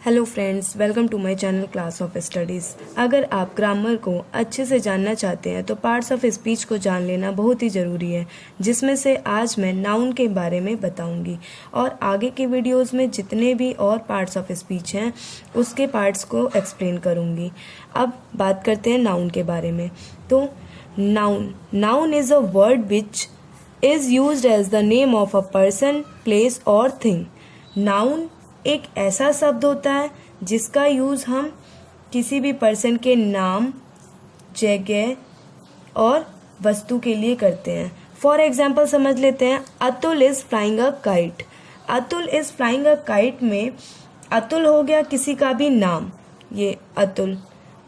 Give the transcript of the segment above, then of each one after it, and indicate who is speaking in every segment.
Speaker 1: Hello friends, welcome to my channel class of studies. अगर आप grammar को अच्छे से जानना चाहते हैं तो पार्ट्स ऑफ स्पीच को जान लेना बहुत ही ज़रूरी है, जिसमें से आज मैं नाउन के बारे में बताऊंगी और आगे के वीडियोस में जितने भी और पार्ट्स ऑफ स्पीच हैं उसके पार्ट्स को एक्सप्लेन करूंगी। अब बात करते हैं नाउन के बारे में। तो noun is a word which is used as the name of a person, place और थिंग। नाउन एक ऐसा शब्द होता है जिसका यूज़ हम किसी भी पर्सन के नाम, जगह और वस्तु के लिए करते हैं। फॉर एग्जाम्पल समझ लेते हैं, Atul is flying a kite. Atul is flying a kite में अतुल हो गया किसी का भी नाम, ये अतुल,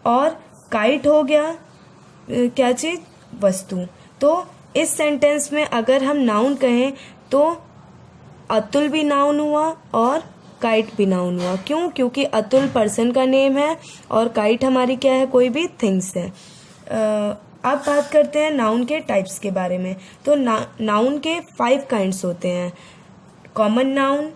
Speaker 1: और काइट हो गया क्या चीज़, वस्तु। तो इस सेंटेंस में अगर हम नाउन कहें तो अतुल भी नाउन हुआ और काइट भी नाउन हुआ। क्यों? क्योंकि अतुल पर्सन का नेम है और काइट हमारी क्या है, कोई भी थिंग्स है। अब बात करते हैं नाउन के टाइप्स के बारे में। तो नाउन के 5 काइंड्स होते हैं: common noun,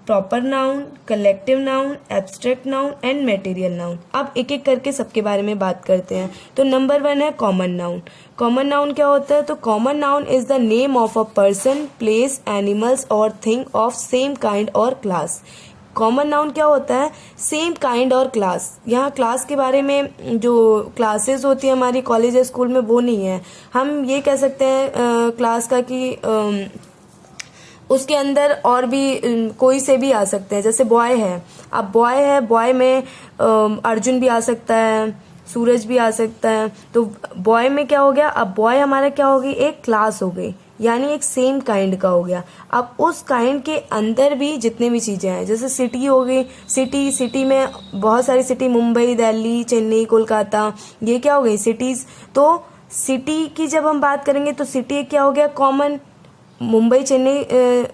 Speaker 1: proper noun, collective noun, abstract noun and material noun. अब एक एक करके सबके बारे में बात करते हैं। तो नंबर 1 है कॉमन नाउन। कॉमन नाउन क्या होता है? तो common noun is the name of a person, place, animals और थिंग ऑफ सेम काइंड और क्लास। कॉमन नाउन क्या होता है? सेम काइंड और क्लास। यहाँ क्लास के बारे में जो क्लासेस होती है हमारी कॉलेज या स्कूल में वो नहीं है। हम ये कह सकते हैं क्लास का कि उसके अंदर और भी कोई से भी आ सकते हैं। जैसे बॉय है, अब बॉय है, बॉय में अर्जुन भी आ सकता है, सूरज भी आ सकता है। तो बॉय में क्या हो गया, अब बॉय हमारा क्या होगी, एक क्लास हो गई, यानी एक सेम काइंड का हो गया। अब उस काइंड के अंदर भी जितने भी चीज़ें हैं, जैसे सिटी हो गई, सिटी में बहुत सारी सिटी, मुंबई, दिल्ली, चेन्नई, कोलकाता, ये क्या हो गई, सिटीज़। तो सिटी की जब हम बात करेंगे तो सिटी क्या हो गया, कॉमन। मुंबई, चेन्नई,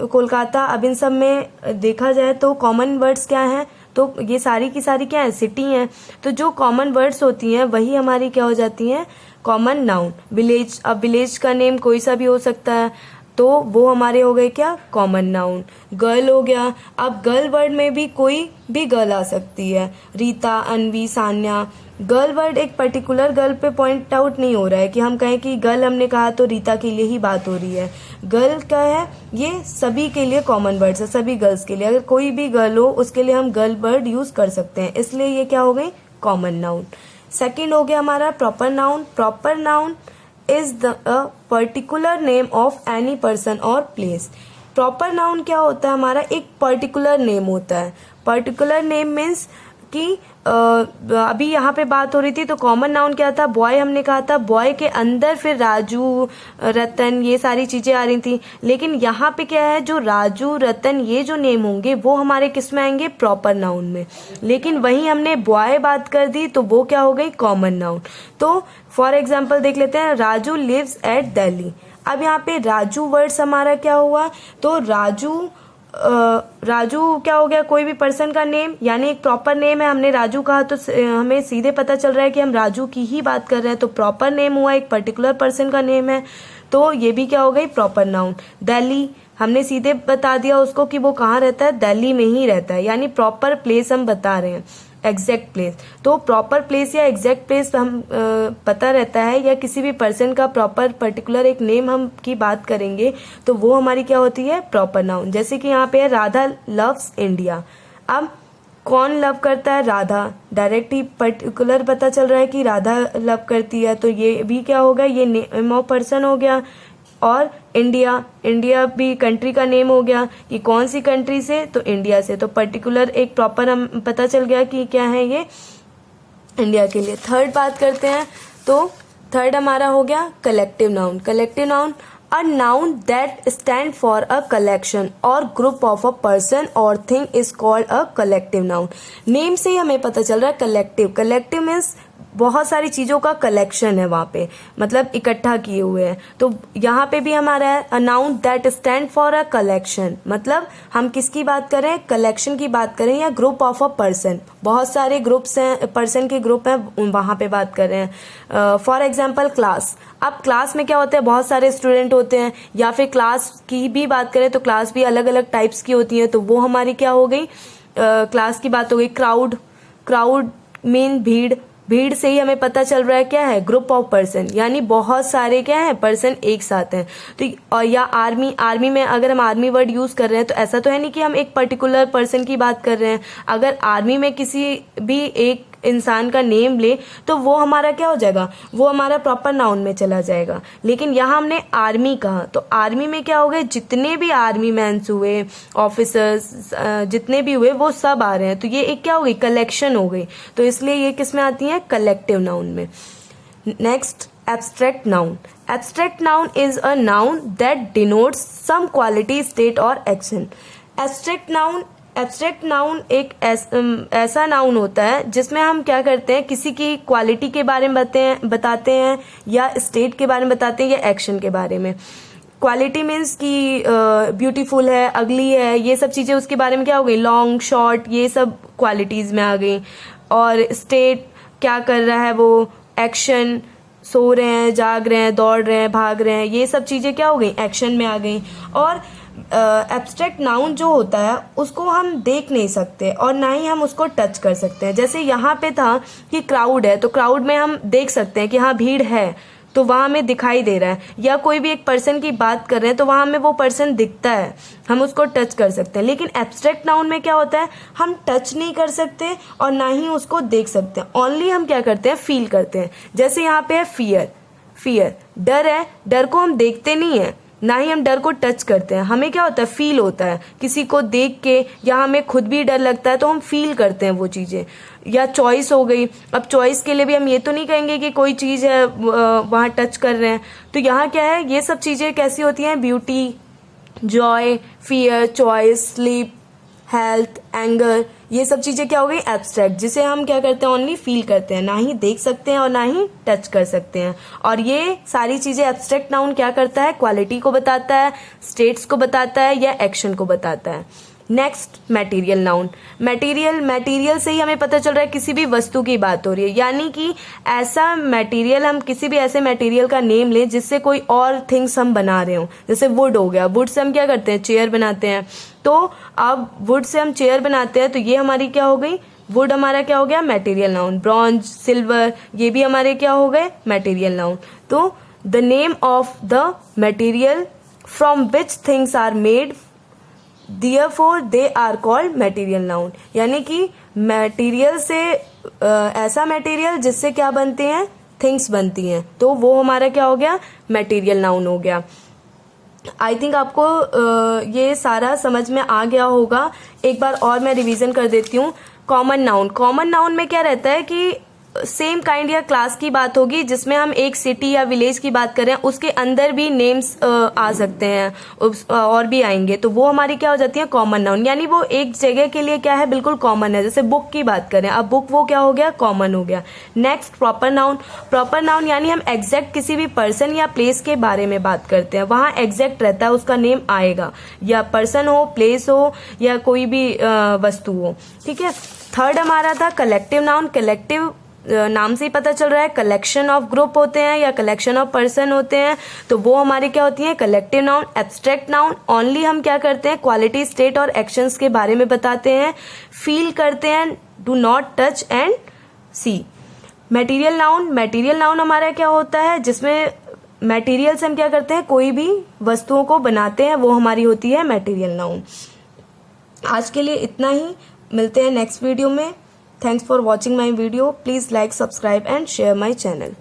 Speaker 1: कोलकाता, अब इन सब में देखा जाए तो कॉमन वर्ड्स क्या हैं, तो ये सारी की सारी क्या है, सिटी हैं। तो जो कॉमन वर्ड्स होती हैं वही हमारी क्या हो जाती हैं, कॉमन नाउन। विलेज, अब विलेज का नेम कोई सा भी हो सकता है, तो वो हमारे हो गए क्या, कॉमन नाउन। गर्ल हो गया, अब गर्ल वर्ड में भी कोई भी गर्ल आ सकती है, रीता, अनवी, सान्या। गर्ल वर्ड एक पर्टिकुलर गर्ल पे पॉइंट आउट नहीं हो रहा है कि हम कहें कि गर्ल हमने कहा तो रीता के लिए ही बात हो रही है। गर्ल क्या है, ये सभी के लिए कॉमन वर्ड्स है, सभी गर्ल्स के लिए। अगर कोई भी गर्ल हो उसके लिए हम गर्ल वर्ड यूज कर सकते हैं, इसलिए ये क्या हो गई, कॉमन नाउन। सेकेंड हो गया हमारा proper noun. Proper noun is the particular name of any person और प्लेस। प्रॉपर नाउन क्या होता है हमारा, एक पर्टिकुलर नेम होता है। पर्टिकुलर नेम मीन्स कि अभी यहाँ पे बात हो रही थी तो कॉमन नाउन क्या था, बॉय हमने कहा था, बॉय के अंदर फिर राजू, रतन, ये सारी चीजें आ रही थी। लेकिन यहाँ पे क्या है, जो राजू, रतन, ये जो नेम होंगे वो हमारे किस में आएंगे, प्रॉपर नाउन में। लेकिन वहीं हमने बॉय बात कर दी तो वो क्या हो गई, कॉमन नाउन। तो फॉर एग्जाम्पल देख लेते हैं, राजू लिव्स एट दिल्ली। अब यहाँ पे राजू वर्ड्स हमारा क्या हुआ, तो राजू क्या हो गया, कोई भी पर्सन का नेम, यानी एक प्रॉपर नेम है। हमने राजू कहा तो हमें सीधे पता चल रहा है कि हम राजू की ही बात कर रहे हैं। तो प्रॉपर नेम हुआ, एक पर्टिकुलर पर्सन का नेम है, तो ये भी क्या हो गई, प्रॉपर नाउन। दिल्ली, हमने सीधे बता दिया उसको कि वो कहाँ रहता है, दिल्ली में ही रहता है, यानी प्रॉपर प्लेस हम बता रहे हैं, एग्जैक्ट प्लेस। तो प्रॉपर प्लेस या एग्जैक्ट प्लेस हम पता रहता है, या किसी भी पर्सन का प्रॉपर पर्टिकुलर एक नेम हम की बात करेंगे तो वो हमारी क्या होती है, प्रॉपर नाउन। जैसे कि यहाँ पे है, राधा लव्स इंडिया। अब कौन लव करता है, राधा, डायरेक्ट ही पर्टिकुलर पता चल रहा है कि राधा लव करती है, तो ये भी क्या होगा, ये नेम ऑफ पर्सन हो गया। और इंडिया भी कंट्री का नेम हो गया कि कौन सी कंट्री से, तो इंडिया से। तो पर्टिकुलर एक प्रॉपर हम पता चल गया कि क्या है, ये इंडिया के लिए। थर्ड बात करते हैं, तो थर्ड हमारा हो गया collective noun. Collective noun, a noun that stand for a collection और ग्रुप ऑफ अ पर्सन और thing is called a collective noun. Name से ही हमें पता चल रहा है कलेक्टिव। कलेक्टिव मीन्स बहुत सारी चीजों का कलेक्शन है वहां पे, मतलब इकट्ठा किए हुए हैं। तो यहाँ पे भी हमारा है, अ noun that stand for a collection, मतलब हम किसकी बात करें, कलेक्शन की बात करें, या ग्रुप ऑफ अ पर्सन, बहुत सारे ग्रुप्स हैं, पर्सन के ग्रुप हैं, वहां पे बात कर रहे हैं। For example class. अब क्लास में क्या होता है, बहुत सारे स्टूडेंट होते हैं, या फिर क्लास की भी बात करें तो क्लास भी अलग अलग टाइप्स की होती है, तो वो हमारी क्या हो गई, क्लास की बात हो गई, क्राउड, क्राउड मीन भीड़, भीड़ से ही हमें पता चल रहा है क्या है, ग्रुप ऑफ पर्सन, यानी बहुत सारे क्या है पर्सन एक साथ हैं। तो या आर्मी, आर्मी में अगर हम आर्मी वर्ड यूज कर रहे हैं तो ऐसा तो है नहीं कि हम एक पर्टिकुलर पर्सन की बात कर रहे हैं। अगर आर्मी में किसी भी एक इंसान का नेम ले तो वो हमारा क्या हो जाएगा, वो हमारा प्रॉपर नाउन में चला जाएगा। लेकिन यहाँ हमने आर्मी कहा तो आर्मी में क्या हो गए, जितने भी आर्मी मैन्स हुए, ऑफिसर्स जितने भी हुए वो सब आ रहे हैं, तो ये एक क्या हो गई, कलेक्शन हो गई। तो इसलिए ये किस में आती है, कलेक्टिव नाउन में। Next, abstract noun. Abstract noun is a noun that denotes some quality, state और एक्शन। एब्स्ट्रैक्ट नाउन एक ऐसा नाउन होता है जिसमें हम क्या करते हैं, किसी की क्वालिटी के बारे में बताते हैं या स्टेट के बारे में बताते हैं या एक्शन के बारे में। क्वालिटी मीन्स कि ब्यूटीफुल है, अगली है, ये सब चीज़ें उसके बारे में क्या हो गई, लॉन्ग, शॉर्ट, ये सब क्वालिटीज़ में आ गई। और स्टेट क्या कर रहा है वो, एक्शन, सो रहे हैं, जाग रहे हैं, दौड़ रहे हैं, भाग रहे हैं, ये सब चीज़ें क्या हो गई, एक्शन में आ गई। और एब्स्ट्रैक्ट नाउन जो होता है उसको हम देख नहीं सकते और ना ही हम उसको टच कर सकते हैं। जैसे यहाँ पे था कि क्राउड है, तो क्राउड में हम देख सकते हैं कि हाँ भीड़ है, तो वहाँ हमें दिखाई दे रहा है। या कोई भी एक पर्सन की बात कर रहे हैं तो वहाँ हमें वो पर्सन दिखता है, हम उसको टच कर सकते हैं। लेकिन एब्स्ट्रैक्ट नाउन में क्या होता है, हम टच नहीं कर सकते और ना ही उसको देख सकते हैं, ओनली हम क्या करते हैं, फील करते हैं। जैसे यहाँ पे है फियर, फियर डर है, डर को हम देखते नहीं है, ना ही हम डर को टच करते हैं, हमें क्या होता है, फील होता है। किसी को देख के या हमें खुद भी डर लगता है तो हम फील करते हैं वो चीज़ें। या चॉइस हो गई, अब चॉइस के लिए भी हम ये तो नहीं कहेंगे कि कोई चीज़ है वहाँ टच कर रहे हैं। तो यहाँ क्या है, ये सब चीज़ें कैसी होती हैं, beauty, Joy, fear, choice, sleep, health, anger, ये सब चीज़ें क्या हो गई, एब्स्ट्रैक्ट, जिसे हम क्या करते हैं, ओनली फील करते हैं, ना ही देख सकते हैं और ना ही टच कर सकते हैं। और ये सारी चीज़ें एब्स्ट्रैक्ट नाउन क्या करता है, क्वालिटी को बताता है, स्टेट्स को बताता है या एक्शन को बताता है। Next, material noun. मटेरियल से ही हमें पता चल रहा है किसी भी वस्तु की बात हो रही है, यानी कि ऐसा मटेरियल, हम किसी भी ऐसे मटेरियल का नेम लें जिससे कोई और थिंग्स हम बना रहे हो। जैसे वुड हो गया, वुड से हम क्या करते हैं, चेयर बनाते हैं। तो अब वुड से हम चेयर बनाते हैं तो ये हमारी क्या हो गई, वुड हमारा क्या हो गया, मटेरियल नाउन। ब्रॉन्ज, सिल्वर, ये भी हमारे क्या हो गए, मटेरियल नाउन। तो the name of the material from which things are made, Therefore they are called material noun। यानी कि मटेरियल से ऐसा मटेरियल जिससे क्या बनते हैं, थिंग्स बनती हैं, तो वो हमारा क्या हो गया, मटेरियल नाउन हो गया। आई थिंक आपको ये सारा समझ में आ गया होगा। एक बार और मैं रिवीजन कर देती हूँ। कॉमन नाउन, कॉमन नाउन में क्या रहता है कि सेम काइंड या क्लास की बात होगी जिसमें हम एक सिटी या विलेज की बात करें, उसके अंदर भी नेम्स आ सकते हैं और भी आएंगे, तो वो हमारी क्या हो जाती है, कॉमन नाउन। यानी वो एक जगह के लिए क्या है, बिल्कुल कॉमन है। जैसे बुक की बात करें, अब बुक वो क्या हो गया, कॉमन हो गया। Next, proper noun. Proper noun यानी हम एग्जैक्ट किसी भी पर्सन या प्लेस के बारे में बात करते हैं, वहाँ एग्जैक्ट रहता है, उसका नेम आएगा, या पर्सन हो, प्लेस हो या कोई भी वस्तु हो, ठीक है। थर्ड हमारा था कलेक्टिव नाउन। कलेक्टिव नाम से ही पता चल रहा है कलेक्शन ऑफ ग्रुप होते हैं या कलेक्शन ऑफ पर्सन होते हैं, तो वो हमारी क्या होती है, collective noun. Abstract noun, only हम क्या करते हैं, क्वालिटी, स्टेट और एक्शंस के बारे में बताते हैं, फील करते हैं, do not touch and see. Material noun, material noun हमारा क्या होता है, जिसमें मटेरियल से हम क्या करते हैं, कोई भी वस्तुओं को बनाते हैं, वो हमारी होती है मटेरियल नाउन। आज के लिए इतना ही, मिलते हैं नेक्स्ट वीडियो में। Thanks for watching my video. Please like, subscribe and share my channel.